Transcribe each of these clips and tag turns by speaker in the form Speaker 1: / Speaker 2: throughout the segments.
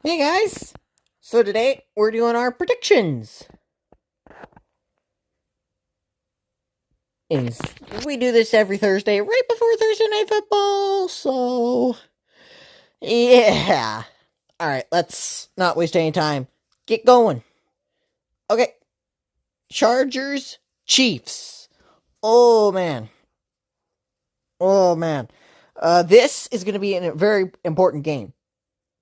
Speaker 1: Hey guys! So today we're doing our predictions. Is we do this every Thursday right before Thursday Night Football. So yeah. Alright, let's not waste any time. Get going. Okay. Chargers, Chiefs. Oh man. Oh man. This is gonna be a very important game.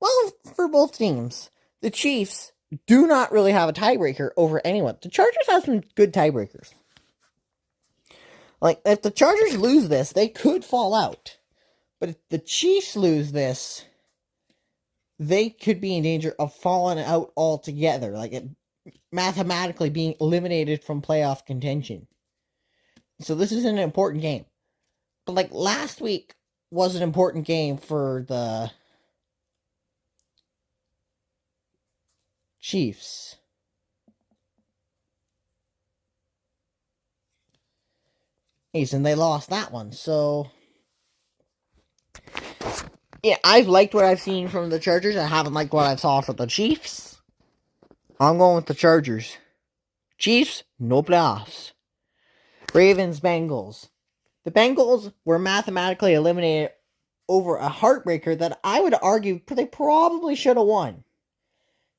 Speaker 1: Well, for both teams. The Chiefs do not really have a tiebreaker over anyone. The Chargers have some good tiebreakers. Like, if the Chargers lose this, they could fall out. But if the Chiefs lose this, they could be in danger of falling out altogether. Like, it mathematically being eliminated from playoff contention. So this is an important game. But, like, last week was an important game for the Chiefs. And they lost that one. So, yeah, I've liked what I've seen from the Chargers. I haven't liked what I saw from the Chiefs. I'm going with the Chargers. Chiefs, no playoffs. Ravens, Bengals. The Bengals were mathematically eliminated over a heartbreaker that I would argue they probably should have won.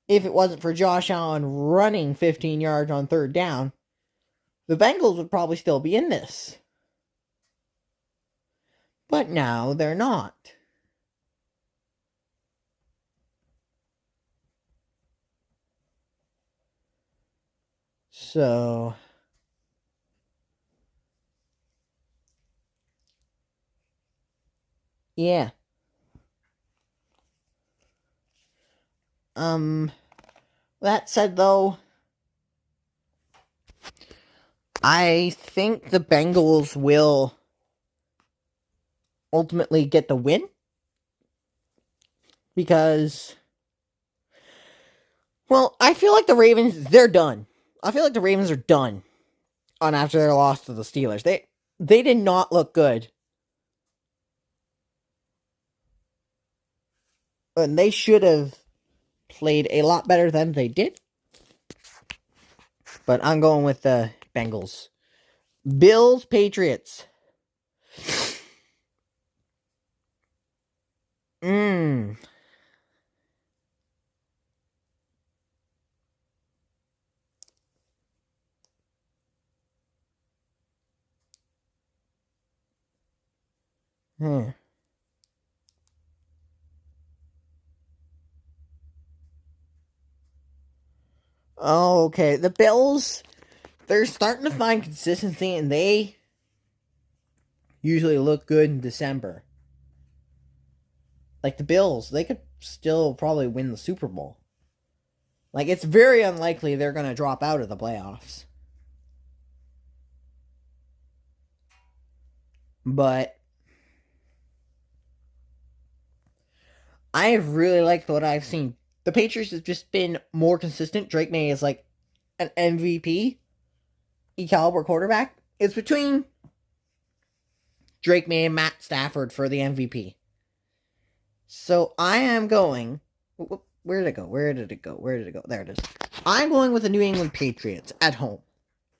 Speaker 1: If it wasn't for Josh Allen running 15 yards on third down, the Bengals would probably still be in this. But now they're not. So, yeah. That said though, I think the Bengals will ultimately get the win. Because, well, I feel like the Ravens, they're done. I feel like the Ravens are done on after their loss to the Steelers. They did not look good. And they should have played a lot better than they did. But I'm going with the Bengals. Bills, Patriots. Mmm. Hmm. Oh, okay. The Bills, they're starting to find consistency, and they usually look good in December. Like the Bills, they could still probably win the Super Bowl. Like, it's very unlikely they're going to drop out of the playoffs. But I really liked what I've seen. The Patriots have just been more consistent. Drake May is like an MVP, caliber quarterback. It's between Drake May and Matt Stafford for the MVP. So I am going. Where did it go? Where did it go? Where did it go? There it is. I'm going with the New England Patriots at home,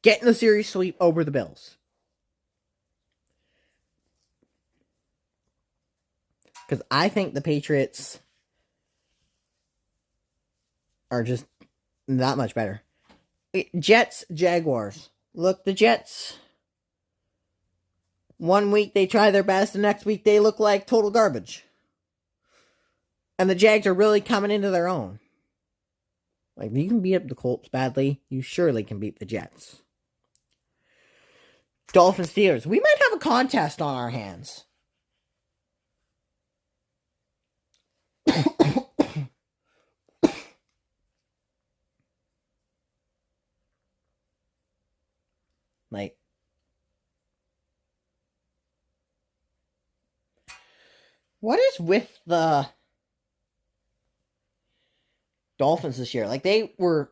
Speaker 1: getting the series sweep over the Bills. Because I think the Patriots are just that much better. Jets, Jaguars. Look, the Jets. One week they try their best, the next week they look like total garbage. And the Jags are really coming into their own. Like, if you can beat up the Colts badly, you surely can beat the Jets. Dolphins, Steelers. We might have a contest on our hands. Like, what is with the Dolphins this year? Like, they were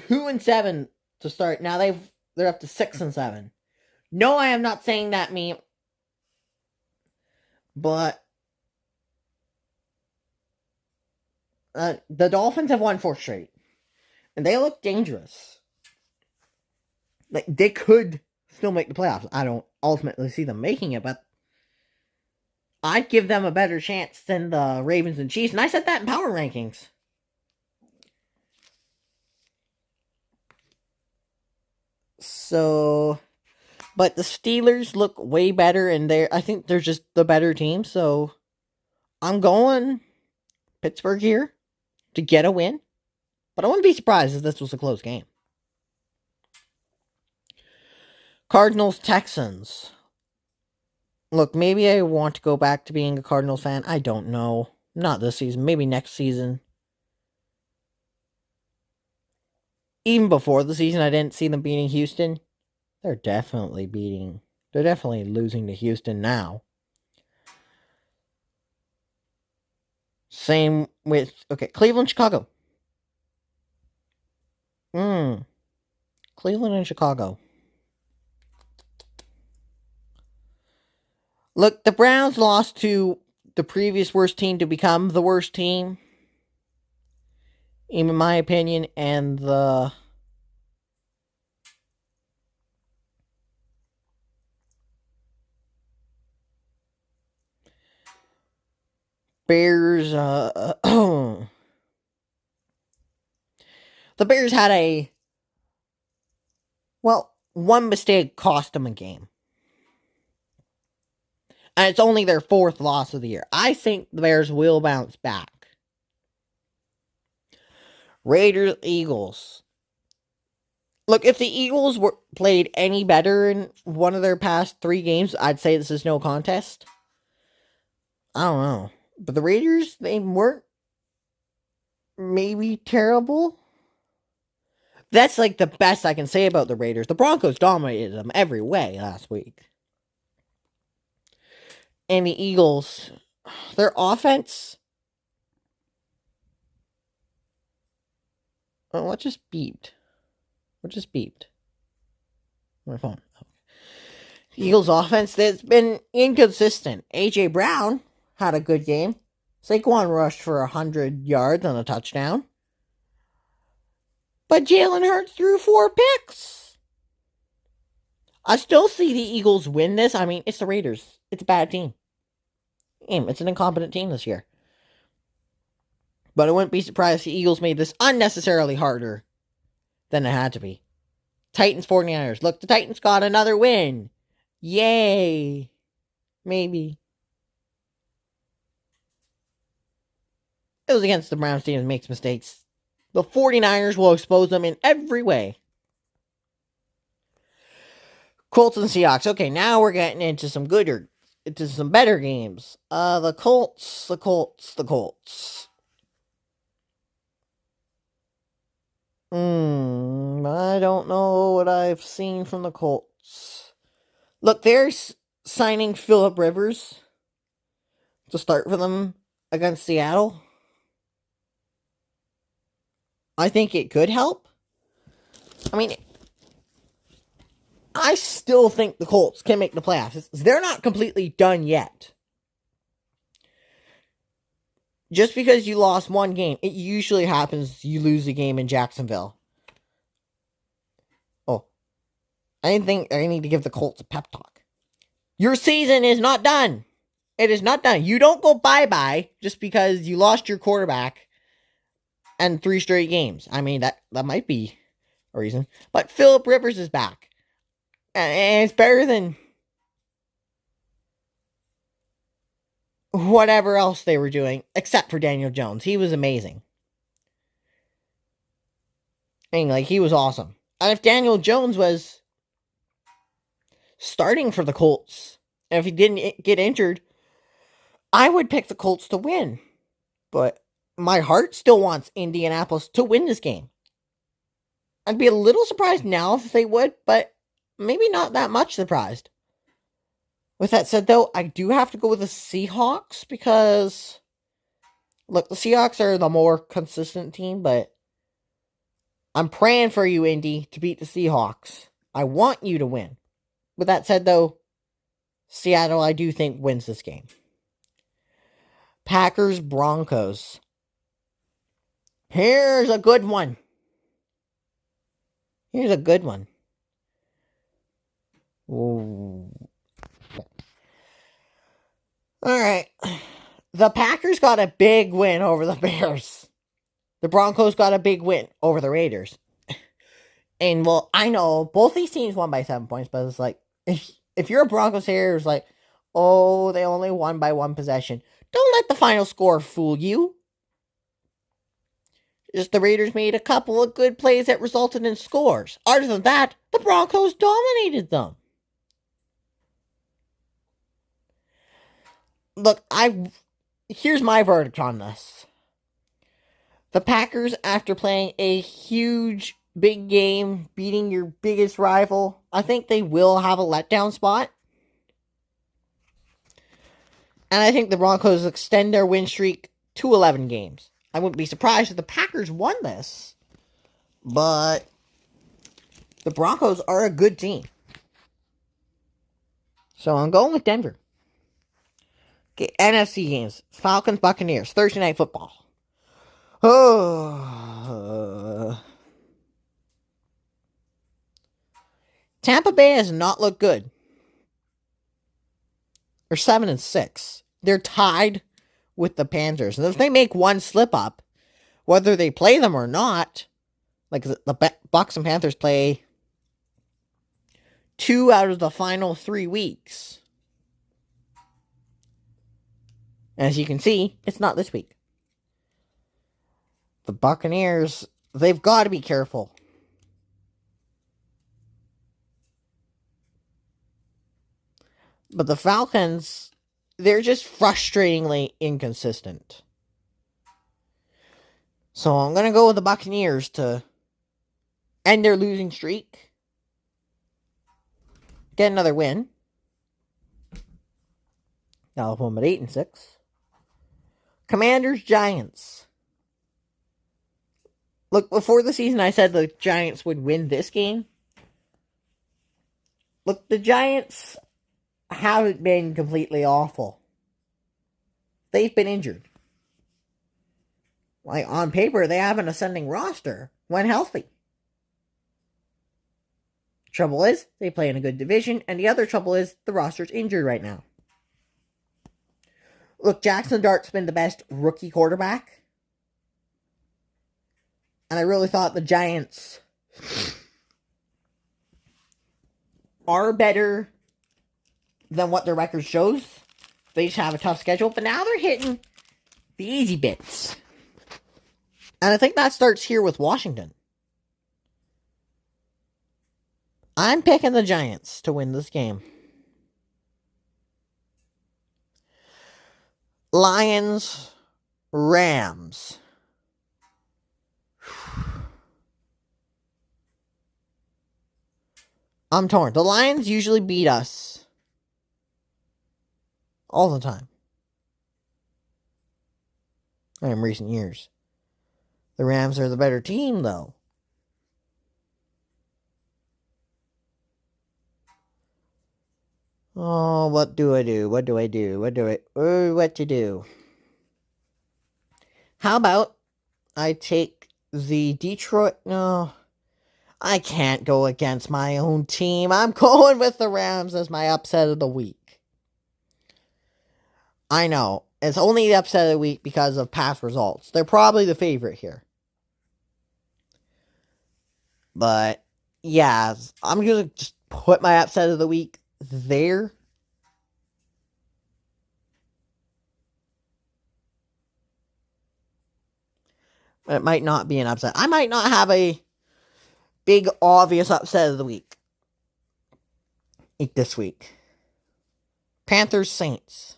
Speaker 1: 2-7 to start. Now they're up to 6-7. No, I am not saying that meme, but The Dolphins have won 4 straight, and they look dangerous. Like, they could still make the playoffs. I don't ultimately see them making it, but I'd give them a better chance than the Ravens and Chiefs, and I said that in power rankings. So, but the Steelers look way better, and I think they're just the better team. So, I'm going Pittsburgh here to get a win, but I wouldn't be surprised if this was a close game. Cardinals Texans. Look, maybe I want to go back to being a Cardinals fan. I don't know. Not this season. Maybe next season. Even before the season, I didn't see them beating Houston. They're definitely losing to Houston now. Same with, Cleveland, Chicago. Cleveland and Chicago. Look, the Browns lost to the previous worst team to become the worst team, in my opinion, and the Bears, the Bears had one mistake cost them a game. And it's only their 4th loss of the year. I think the Bears will bounce back. Raiders, Eagles. Look, if the Eagles played any better in one of their past 3 games, I'd say this is no contest. I don't know. But the Raiders, they weren't maybe terrible. That's like the best I can say about the Raiders. The Broncos dominated them every way last week. And the Eagles, their offense... Oh, what just beeped? My phone. The Eagles' offense, that's been inconsistent. A.J. Brown had a good game. Saquon rushed for 100 yards and a touchdown. But Jalen Hurts threw 4 picks. I still see the Eagles win this. I mean, it's the Raiders. It's a bad team. It's an incompetent team this year. But I wouldn't be surprised if the Eagles made this unnecessarily harder than it had to be. Titans 49ers. Look, the Titans got another win. Yay. Maybe. It was against the Browns team that makes mistakes. The 49ers will expose them in every way. Colts and Seahawks. Okay, now we're getting into some better games. The Colts. I don't know what I've seen from the Colts. Look, they're signing Phillip Rivers to start for them against Seattle. I think it could help. I mean, I still think the Colts can make the playoffs. They're not completely done yet. Just because you lost one game, it usually happens you lose a game in Jacksonville. Oh, I need to give the Colts a pep talk. Your season is not done. It is not done. You don't go bye-bye just because you lost your quarterback and 3 straight games. I mean, that might be a reason. But Phillip Rivers is back. And it's better than whatever else they were doing, except for Daniel Jones. He was amazing. I mean, he was awesome. And if Daniel Jones was starting for the Colts, and if he didn't get injured, I would pick the Colts to win. But my heart still wants Indianapolis to win this game. I'd be a little surprised now if they would, but maybe not that much surprised. With that said, though, I do have to go with the Seahawks because, look, the Seahawks are the more consistent team, but I'm praying for you, Indy, to beat the Seahawks. I want you to win. With that said, though, Seattle, I do think, wins this game. Packers, Broncos. Here's a good one. Here's a good one. Ooh. All right. The Packers got a big win over the Bears. The Broncos got a big win over the Raiders. And, well, I know both these teams won by 7 points, but it's like, if you're a Broncos here, it's like, oh, they only won by 1 possession. Don't let the final score fool you. Just the Raiders made a couple of good plays that resulted in scores. Other than that, the Broncos dominated them. Look, here's my verdict on this. The Packers, after playing a huge, big game, beating your biggest rival, I think they will have a letdown spot. And I think the Broncos extend their win streak to 11 games. I wouldn't be surprised if the Packers won this. But the Broncos are a good team. So I'm going with Denver. Okay, NFC games. Falcons, Buccaneers. Thursday Night Football. Oh. Tampa Bay has not looked good. They're 7-6. They're tied with the Panthers. And if they make one slip up, whether they play them or not, like the Bucs and Panthers play 2 out of the final 3 weeks. As you can see, it's not this week. The Buccaneers, they've got to be careful. But the Falcons, they're just frustratingly inconsistent. So I'm going to go with the Buccaneers to end their losing streak. Get another win. Now home at 8-6. Commanders, Giants. Look, before the season I said the Giants would win this game. Look, the Giants haven't been completely awful. They've been injured. Like, on paper, they have an ascending roster when healthy. Trouble is, they play in a good division, and the other trouble is, the roster's injured right now. Look, Jackson Dart's been the best rookie quarterback. And I really thought the Giants are better than what their record shows. They just have a tough schedule, but now they're hitting the easy bits. And I think that starts here with Washington. I'm picking the Giants to win this game. Lions, Rams. I'm torn. The Lions usually beat us all the time. In recent years. The Rams are the better team, though. Oh, what do I do? What to do? How about I take the Detroit... No, I can't go against my own team. I'm going with the Rams as my upset of the week. I know. It's only the upset of the week because of past results. They're probably the favorite here. But, yeah, I'm going to just put my upset of the week there. But it might not be an upset. I might not have a big, obvious upset of the week this week. Panthers, Saints.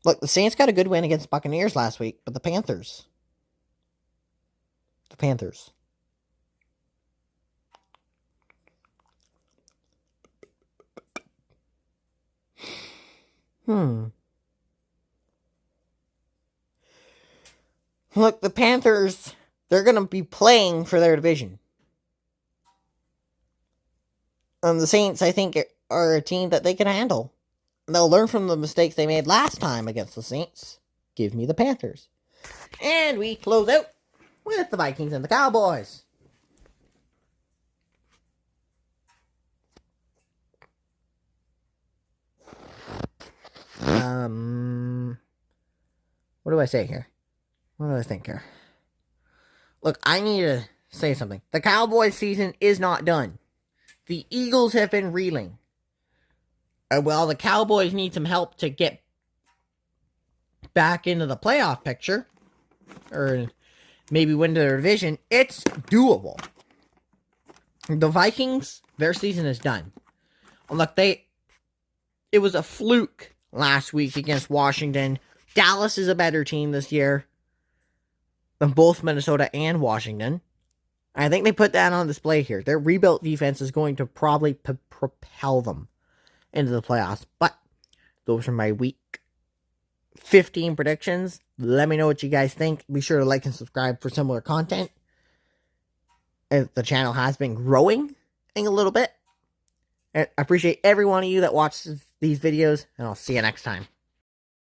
Speaker 1: Look, the Saints got a good win against Buccaneers last week, but the Panthers. Look, the Panthers, they're going to be playing for their division. And the Saints, I think, are a team that they can handle. They'll learn from the mistakes they made last time against the Saints. give me the Panthers. And we close out with the Vikings and the Cowboys. What do I say here? What do I think here? Look, I need to say something. The Cowboys season is not done. The Eagles have been reeling. Well, the Cowboys need some help to get back into the playoff picture. Or maybe win the division. It's doable. The Vikings, their season is done. Look, it was a fluke last week against Washington. Dallas is a better team this year than both Minnesota and Washington. I think they put that on display here. Their rebuilt defense is going to probably propel them into the playoffs. But those are my week 15 predictions. Let me know what you guys think. Be sure to like and subscribe for similar content. The channel has been growing a little bit. I appreciate every one of you that watches these videos, and I'll see you next time.